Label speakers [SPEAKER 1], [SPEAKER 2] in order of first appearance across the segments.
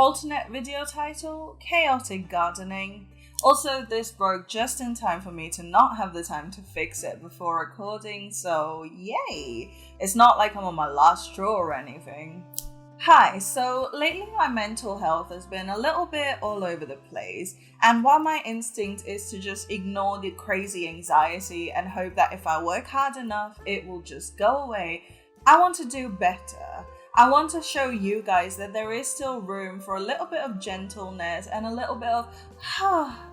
[SPEAKER 1] Alternate video title, Chaotic Gardening. Also, this broke just in time for me to not have the time to fix it before recording, so yay! It's not like I'm on my last straw or anything. Hi, so lately my mental health has been a little bit all over the place, and while my instinct is to just ignore the crazy anxiety and hope that if I work hard enough, it will just go away, I want to do better. I want to show you guys that there is still room for a little bit of gentleness and a little bit of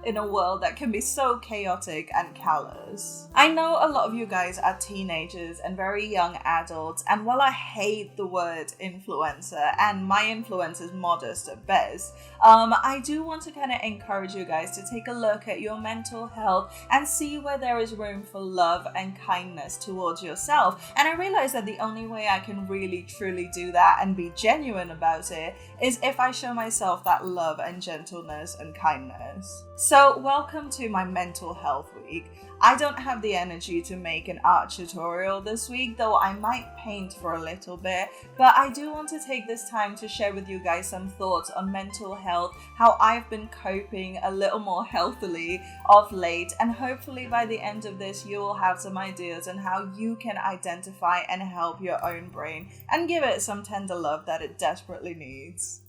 [SPEAKER 1] in a world that can be so chaotic and callous. I know a lot of you guys are teenagers and very young adults, and while I hate the word influencer and my influence is modest at best, I do want to kind of encourage you guys to take a look at your mental health and see where there is room for love and kindness towards yourself. And I realize that the only way I can really truly do that and be genuine about it is if I show myself that love and gentleness and kindness. So welcome to my mental health week. I don't have the energy to make an art tutorial this week, though I might paint for a little bit, but I do want to take this time to share with you guys some thoughts on mental health, how I've been coping a little more healthily of late, and hopefully by the end of this you will have some ideas on how you can identify and help your own brain and give it some tender love that it desperately needs.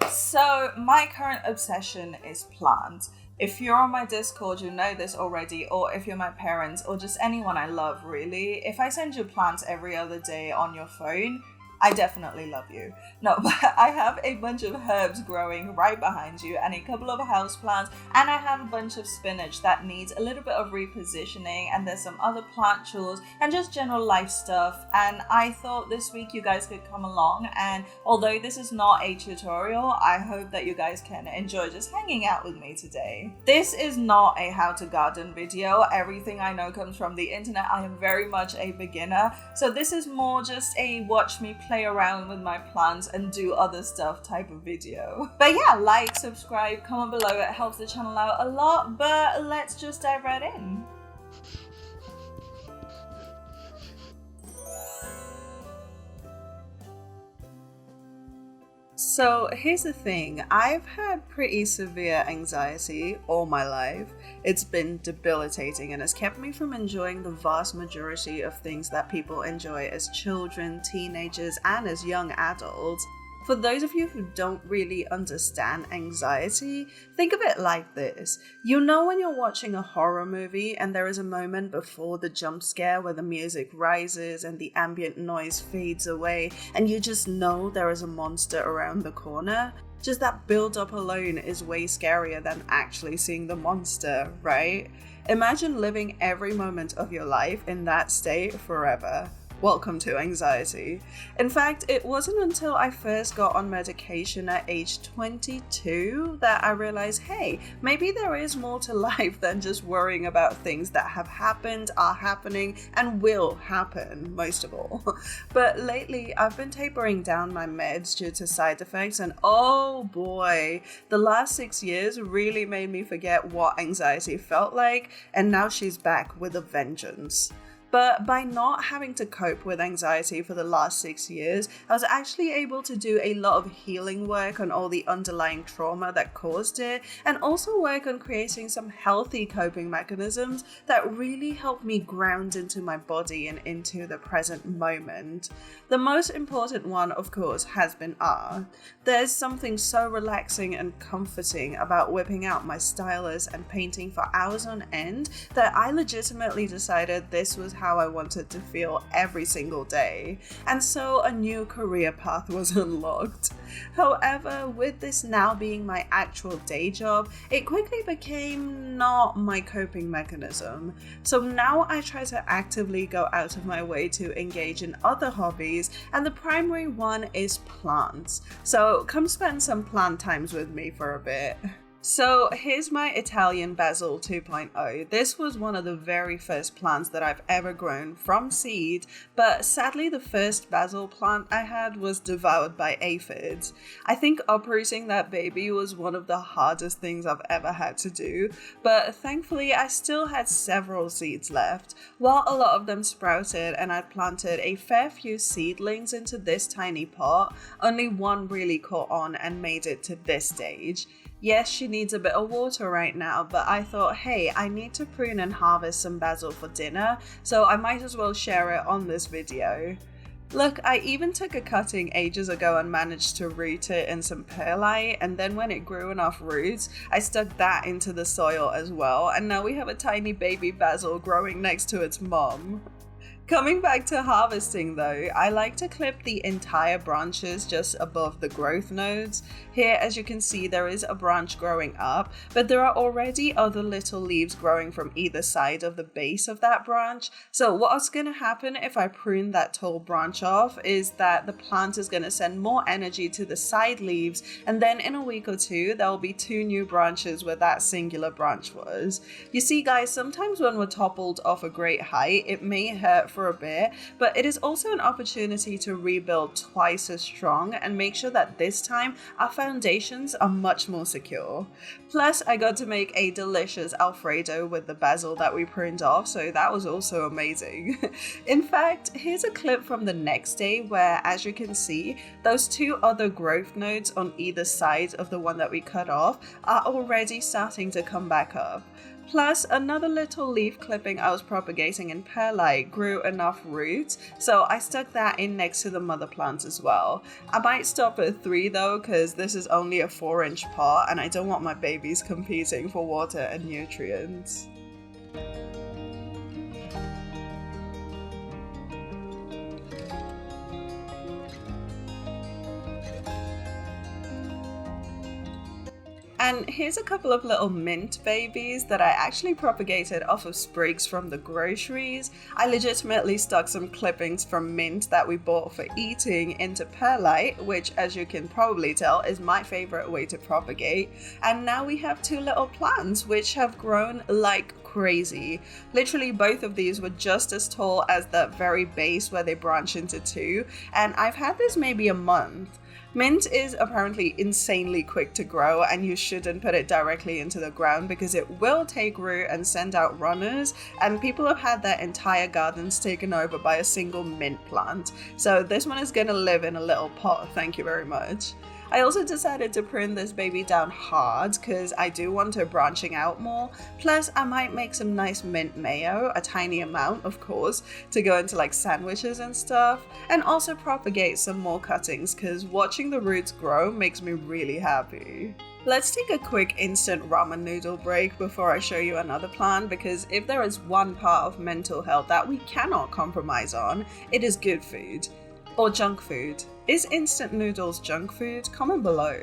[SPEAKER 1] So my current obsession is plants. If you're on my Discord, you know this already, or if you're my parents, or just anyone I love really, if I send you plants every other day on your phone, I definitely love you. No, but I have a bunch of herbs growing right behind you and a couple of houseplants, and I have a bunch of spinach that needs a little bit of repositioning, and there's some other plant chores and just general life stuff. And I thought this week you guys could come along, and although this is not a tutorial, I hope that you guys can enjoy just hanging out with me today. This is not a how to garden video. Everything I know comes from the internet. I am very much a beginner, so this is more just a watch me play around with my plants and do other stuff type of video. But yeah, like, subscribe, comment below, it helps the channel out a lot, but let's just dive right in. So here's the thing, I've had pretty severe anxiety all my life. It's been debilitating and has kept me from enjoying the vast majority of things that people enjoy as children, teenagers, and as young adults. For those of you who don't really understand anxiety, think of it like this. You know when you're watching a horror movie and there is a moment before the jump scare where the music rises and the ambient noise fades away and you just know there is a monster around the corner? Just that build-up alone is way scarier than actually seeing the monster, right? Imagine living every moment of your life in that state forever. Welcome to anxiety. In fact, it wasn't until I first got on medication at age 22 that I realized, hey, maybe there is more to life than just worrying about things that have happened, are happening, and will happen, most of all. But lately, I've been tapering down my meds due to side effects, and oh boy, the last 6 years really made me forget what anxiety felt like, and now she's back with a vengeance. But by not having to cope with anxiety for the last 6 years, I was actually able to do a lot of healing work on all the underlying trauma that caused it, and also work on creating some healthy coping mechanisms that really helped me ground into my body and into the present moment. The most important one, of course, has been art. There's something so relaxing and comforting about whipping out my stylus and painting for hours on end that I legitimately decided this was how I wanted to feel every single day. And so a new career path was unlocked. However, with this now being my actual day job, it quickly became not my coping mechanism. So now I try to actively go out of my way to engage in other hobbies, and the primary one is plants. So come spend some plant times with me for a bit. So here's my Italian basil 2.0. This was one of the very first plants that I've ever grown from seed, but sadly the first basil plant I had was devoured by aphids. I think uprooting that baby was one of the hardest things I've ever had to do, but thankfully I still had several seeds left. While a lot of them sprouted and I'd planted a fair few seedlings into this tiny pot, only one really caught on and made it to this stage. Yes, she needs a bit of water right now, but I thought, hey, I need to prune and harvest some basil for dinner, so I might as well share it on this video. Look, I even took a cutting ages ago and managed to root it in some perlite, and then when it grew enough roots, I stuck that into the soil as well, and now we have a tiny baby basil growing next to its mom. Coming back to harvesting though, I like to clip the entire branches just above the growth nodes. Here, as you can see, there is a branch growing up, but there are already other little leaves growing from either side of the base of that branch. So what's going to happen if I prune that tall branch off is that the plant is going to send more energy to the side leaves, and then in a week or two, there will be 2 new branches where that singular branch was. You see guys, sometimes when we're toppled off a great height, it may hurt for a bit, but it is also an opportunity to rebuild twice as strong and make sure that this time our foundations are much more secure. Plus, I got to make a delicious Alfredo with the basil that we pruned off, so that was also amazing. In fact, here's a clip from the next day where, as you can see, those 2 other growth nodes on either side of the one that we cut off are already starting to come back up. Plus, another little leaf clipping I was propagating in perlite grew enough roots, so I stuck that in next to the mother plant as well. I might stop at 3 though, because this is only a 4-inch pot and I don't want my babies competing for water and nutrients. And here's a couple of little mint babies that I actually propagated off of sprigs from the groceries. I legitimately stuck some clippings from mint that we bought for eating into perlite, which, as you can probably tell, is my favorite way to propagate. And now we have 2 little plants which have grown like crazy. Literally both of these were just as tall as the very base where they branch into 2, and I've had this maybe a month. Mint is apparently insanely quick to grow, and you shouldn't put it directly into the ground because it will take root and send out runners, and people have had their entire gardens taken over by a single mint plant. So this one is going to live in a little pot, thank you very much. I also decided to prune this baby down hard because I do want her branching out more. Plus, I might make some nice mint mayo, a tiny amount of course, to go into like sandwiches and stuff, and also propagate some more cuttings because watching the roots grow makes me really happy. Let's take a quick instant ramen noodle break before I show you another plant, because if there is one part of mental health that we cannot compromise on, it is good food. Or junk food. Is instant noodles junk food? Comment below.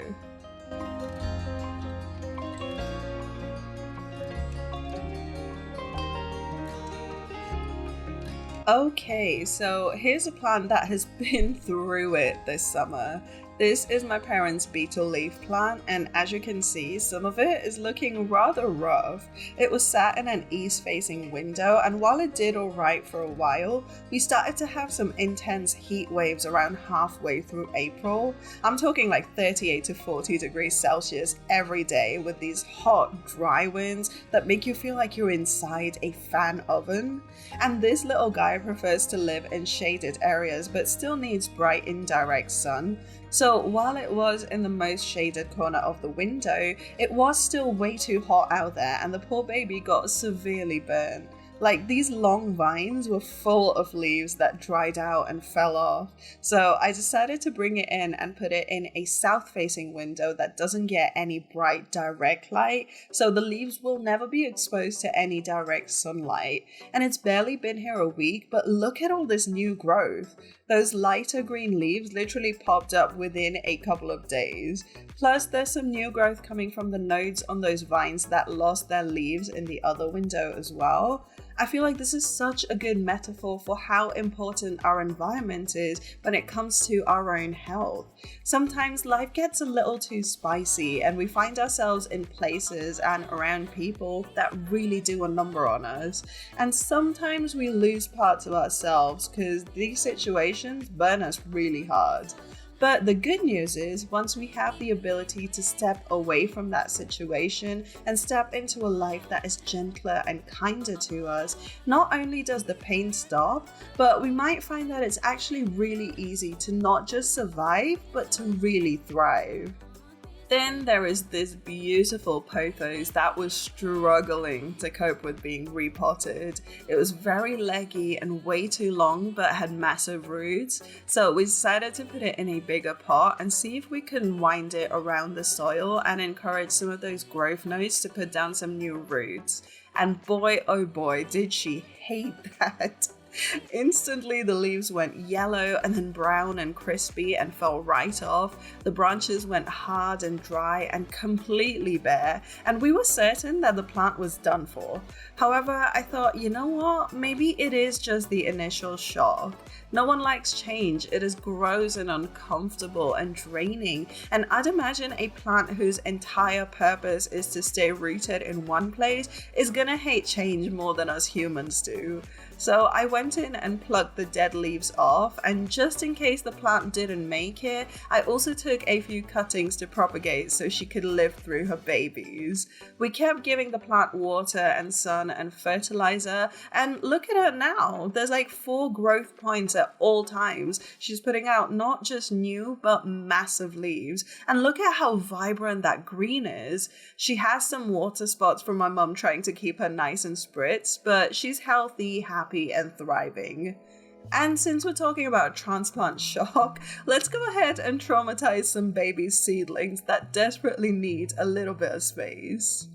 [SPEAKER 1] Okay, so here's a plant that has been through it this summer. This is my parents' beetle leaf plant, and as you can see, some of it is looking rather rough. It was sat in an east-facing window, and while it did alright for a while, we started to have some intense heat waves around halfway through April. I'm talking like 38 to 40 degrees Celsius every day with these hot, dry winds that make you feel like you're inside a fan oven. And this little guy prefers to live in shaded areas but still needs bright indirect sun. So while it was in the most shaded corner of the window, it was still way too hot out there and the poor baby got severely burnt. Like, these long vines were full of leaves that dried out and fell off. So I decided to bring it in and put it in a south-facing window that doesn't get any bright direct light, so the leaves will never be exposed to any direct sunlight. And it's barely been here a week, but look at all this new growth. Those lighter green leaves literally popped up within a couple of days. Plus, there's some new growth coming from the nodes on those vines that lost their leaves in the other window as well. I feel like this is such a good metaphor for how important our environment is when it comes to our own health. Sometimes life gets a little too spicy and we find ourselves in places and around people that really do a number on us. And sometimes we lose parts of ourselves because these situations burn us really hard. But the good news is, once we have the ability to step away from that situation and step into a life that is gentler and kinder to us, not only does the pain stop, but we might find that it's actually really easy to not just survive, but to really thrive. Then there is this beautiful pothos that was struggling to cope with being repotted. It was very leggy and way too long, but had massive roots. So we decided to put it in a bigger pot and see if we can wind it around the soil and encourage some of those growth nodes to put down some new roots. And boy, oh boy, did she hate that. Instantly, the leaves went yellow and then brown and crispy and fell right off. The branches went hard and dry and completely bare, and we were certain that the plant was done for. However, I thought, you know what? Maybe it is just the initial shock. No one likes change. It is gross and uncomfortable and draining. And I'd imagine a plant whose entire purpose is to stay rooted in one place is gonna hate change more than us humans do. So I went in and plucked the dead leaves off, and just in case the plant didn't make it, I also took a few cuttings to propagate so she could live through her babies. We kept giving the plant water and sun and fertilizer, and look at her now. There's like 4 growth points at all times. She's putting out not just new, but massive leaves. And look at how vibrant that green is. She has some water spots from my mum trying to keep her nice and spritz, but she's healthy, happy, and thriving. And since we're talking about transplant shock, let's go ahead and traumatize some baby seedlings that desperately need a little bit of space.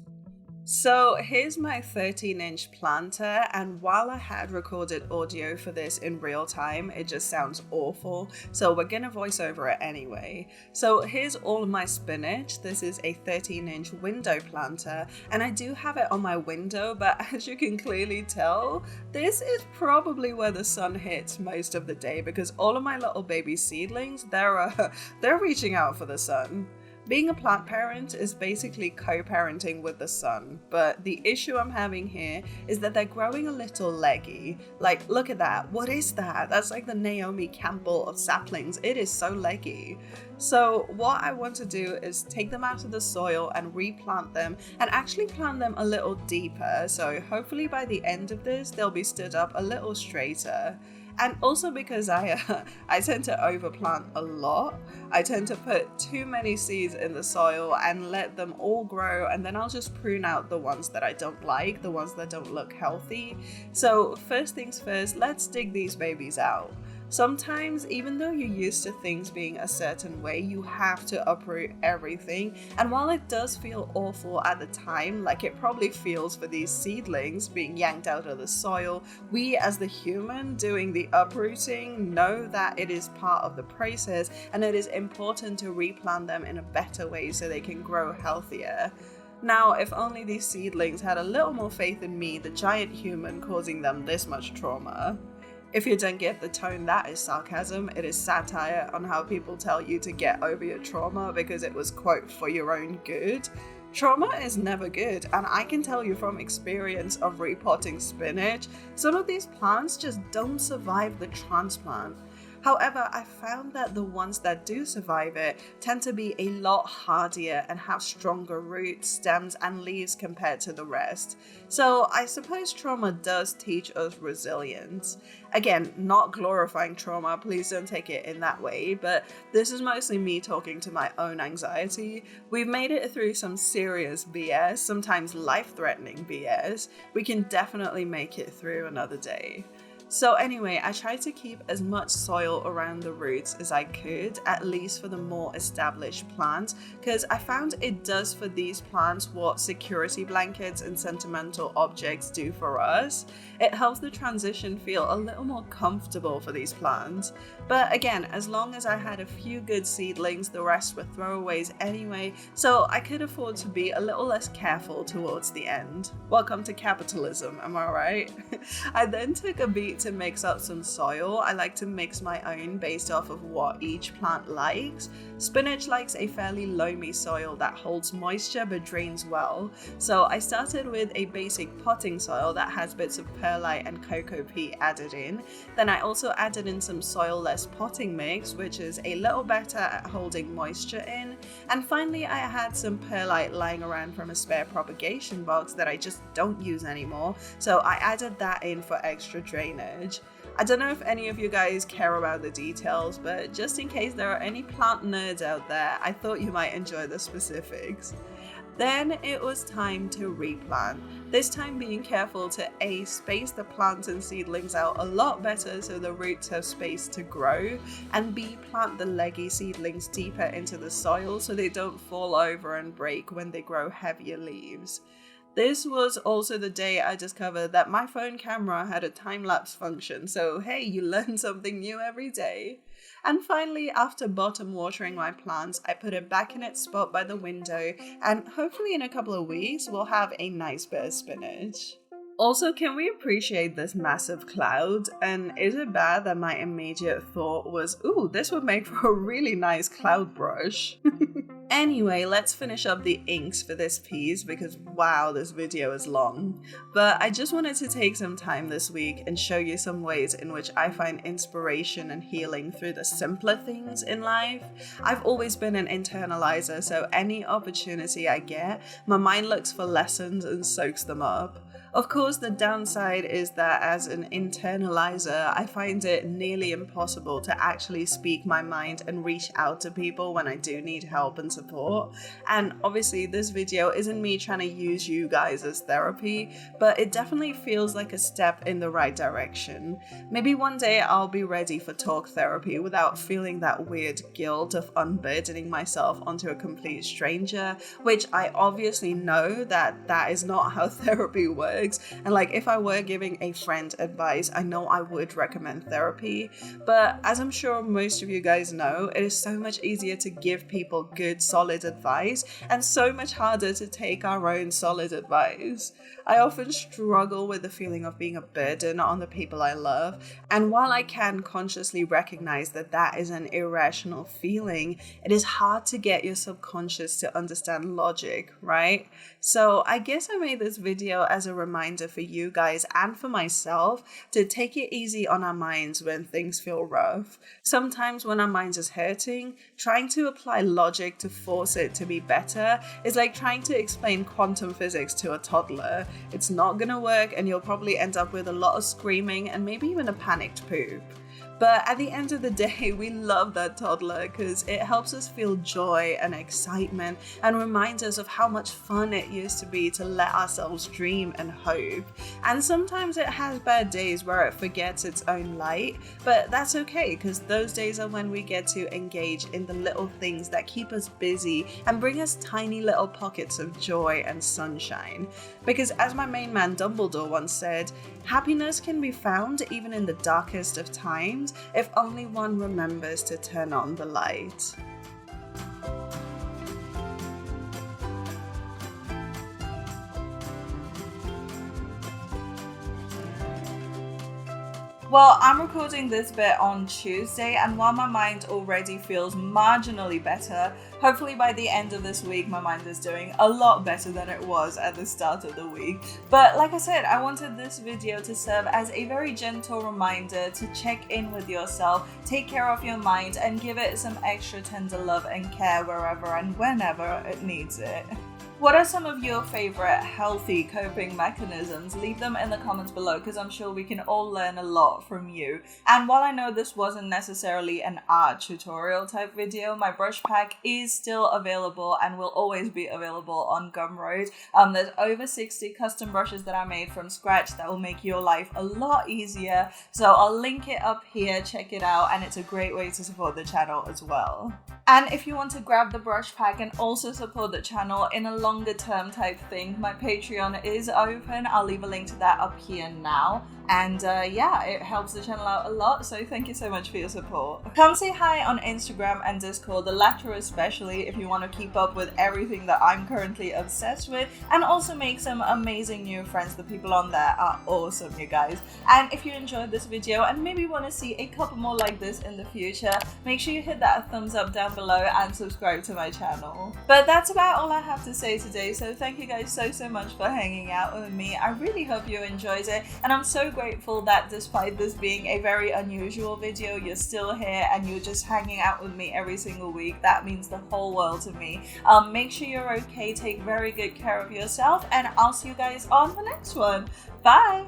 [SPEAKER 1] So here's my 13-inch planter, and while I had recorded audio for this in real time, it just sounds awful, so we're gonna voice over it anyway. So here's all of my spinach. This is a 13-inch window planter, and I do have it on my window, but as you can clearly tell, this is probably where the sun hits most of the day because all of my little baby seedlings, they're reaching out for the sun. Being a plant parent is basically co-parenting with the sun, but the issue I'm having here is that they're growing a little leggy. Like, look at that. What is that? That's like the Naomi Campbell of saplings. It is so leggy. So what I want to do is take them out of the soil and replant them and actually plant them a little deeper. So hopefully by the end of this, they'll be stood up a little straighter. And also because I tend to overplant a lot, I tend to put too many seeds in the soil and let them all grow, and then I'll just prune out the ones that I don't like, the ones that don't look healthy. So first things first, let's dig these babies out. Sometimes, even though you're used to things being a certain way, you have to uproot everything. And while it does feel awful at the time, like it probably feels for these seedlings being yanked out of the soil, we as the human doing the uprooting know that it is part of the process, and it is important to replant them in a better way so they can grow healthier. Now, if only these seedlings had a little more faith in me, the giant human causing them this much trauma. If you don't get the tone, that is sarcasm. It is satire on how people tell you to get over your trauma because it was, quote, for your own good. Trauma is never good, and I can tell you from experience of repotting spinach, some of these plants just don't survive the transplant. However, I found that the ones that do survive it tend to be a lot hardier and have stronger roots, stems, and leaves compared to the rest. So I suppose trauma does teach us resilience. Again, not glorifying trauma, please don't take it in that way, but this is mostly me talking to my own anxiety. We've made it through some serious BS, sometimes life-threatening BS. We can definitely make it through another day. So anyway, I tried to keep as much soil around the roots as I could, at least for the more established plants, because I found it does for these plants what security blankets and sentimental objects do for us. It helps the transition feel a little more comfortable for these plants. But again, as long as I had a few good seedlings, the rest were throwaways anyway, so I could afford to be a little less careful towards the end. Welcome to capitalism, am I right? I then took a beat to mix up some soil. I like to mix my own based off of what each plant likes. Spinach likes a fairly loamy soil that holds moisture but drains well, so I started with a basic potting soil that has bits of perlite and cocoa peat added in. Then I also added in some soil-less potting mix, which is a little better at holding moisture in. And finally, I had some perlite lying around from a spare propagation box that I just don't use anymore, so I added that in for extra drainage. I don't know if any of you guys care about the details, but just in case there are any plant nerds out there, I thought you might enjoy the specifics. Then it was time to replant, this time being careful to A, space the plants and seedlings out a lot better so the roots have space to grow, and B, plant the leggy seedlings deeper into the soil so they don't fall over and break when they grow heavier leaves. This was also the day I discovered that my phone camera had a time-lapse function, so hey, you learn something new every day. And finally, after bottom watering my plants, I put it back in its spot by the window, and hopefully in a couple of weeks, we'll have a nice bit of spinach. Also, can we appreciate this massive cloud? And is it bad that my immediate thought was, ooh, this would make for a really nice cloud brush? Anyway, let's finish up the inks for this piece because wow, this video is long. But I just wanted to take some time this week and show you some ways in which I find inspiration and healing through the simpler things in life. I've always been an internalizer, so any opportunity I get, my mind looks for lessons and soaks them up. Of course, the downside is that as an internalizer, I find it nearly impossible to actually speak my mind and reach out to people when I do need help and support. And obviously, this video isn't me trying to use you guys as therapy, but it definitely feels like a step in the right direction. Maybe one day I'll be ready for talk therapy without feeling that weird guilt of unburdening myself onto a complete stranger, which I obviously know that is not how therapy works. And like, if I were giving a friend advice, I know I would recommend therapy. But as I'm sure most of you guys know, it is so much easier to give people good, solid advice and so much harder to take our own solid advice. I often struggle with the feeling of being a burden on the people I love. And while I can consciously recognize that that is an irrational feeling, it is hard to get your subconscious to understand logic, right? So I guess I made this video as a reminder for you guys and for myself to take it easy on our minds when things feel rough. Sometimes when our minds is hurting, trying to apply logic to force it to be better is like trying to explain quantum physics to a toddler. It's not gonna work and you'll probably end up with a lot of screaming and maybe even a panicked poop. But at the end of the day, we love that toddler because it helps us feel joy and excitement and reminds us of how much fun it used to be to let ourselves dream and hope. And sometimes it has bad days where it forgets its own light, but that's okay because those days are when we get to engage in the little things that keep us busy and bring us tiny little pockets of joy and sunshine. Because as my main man Dumbledore once said, happiness can be found even in the darkest of times if only one remembers to turn on the light. Well, I'm recording this bit on Tuesday, and while my mind already feels marginally better, hopefully by the end of this week my mind is doing a lot better than it was at the start of the week. But like I said, I wanted this video to serve as a very gentle reminder to check in with yourself, take care of your mind, and give it some extra tender love and care wherever and whenever it needs it. What are some of your favorite healthy coping mechanisms? Leave them in the comments below because I'm sure we can all learn a lot from you. And while I know this wasn't necessarily an art tutorial type video, my brush pack is still available and will always be available on Gumroad. There's over 60 custom brushes that I made from scratch that will make your life a lot easier. So I'll link it up here, check it out, and it's a great way to support the channel as well. And if you want to grab the brush pack and also support the channel in a longer term type thing, my Patreon is open. I'll leave a link to that up here now. And yeah, it helps the channel out a lot, so thank you so much for your support. Come say hi on Instagram and Discord, the latter especially, if you want to keep up with everything that I'm currently obsessed with, and also make some amazing new friends. The people on there are awesome, you guys. And if you enjoyed this video and maybe want to see a couple more like this in the future, make sure you hit that thumbs up down below and subscribe to my channel. But that's about all I have to say today, so thank you guys so much for hanging out with me. I really hope you enjoyed it, and I'm so grateful that despite this being a very unusual video, you're still here and you're just hanging out with me every single week. That means the whole world to me. Make sure you're okay, take very good care of yourself, and I'll see you guys on the next one. Bye!